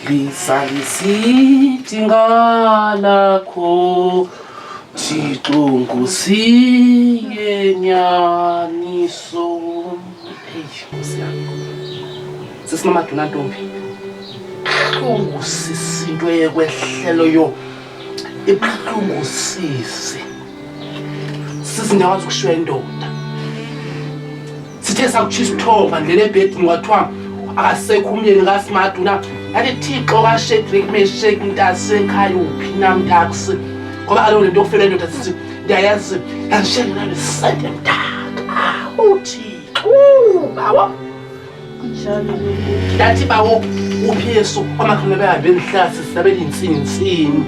Lisa lisithi ngalakho Thixo ngusiye nyaniso. Hey Nkosi yami. Sesimamaduna ntombi. Buhlungu sisi into yekwehlelo yo. Ibuhlungu sisi. Sisi ndiyakwazi ukushiywa indoda. Sithe sakutshisa uthonga ndlela ebhedini kwathiwa akasekho umyeni kaSimaduna. Yathi Thixo kaShadrach Meshach mntasekhaya uphi na mntakusi. Ngoba kaloku lento yokufela indoda sithi ndiyayazi yangishiyela nesente mdaka. Uthixo bawo. Ndathi bawo uphi Yesu amakhono behambe emhlasi sisabela insini.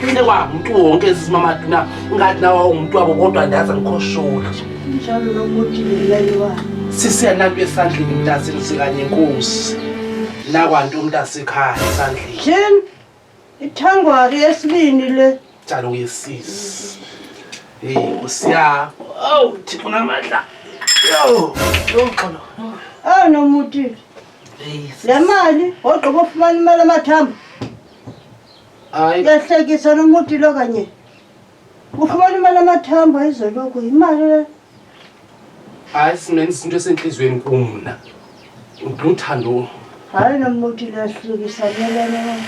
Into kwamuntu wonke esimamaduna ngathi nawo umuntu wabo kodwa ndaza ngikhoshula. Njalo nomuthi lelayiwa. Sisiya nanto esandleni mntasini sikanye Nkosi. La kwanto umntasekhaya esandleni. Jin ithangwari yesibini le. Njalo yesisi. Hey Nkosi ya. Oh Thixo namadla. Yo xolo. Nomuthi. Hey. Le mali ogqiba ufumana imali amathamba. Hayi. Yahlekisa nomuthi lo kanye. Ufumana imali amathamba izoloko imali le. Hayi simeni izinto esenhlizweni kumna. Uthando. Hayi nomuthi lahlekisa melene.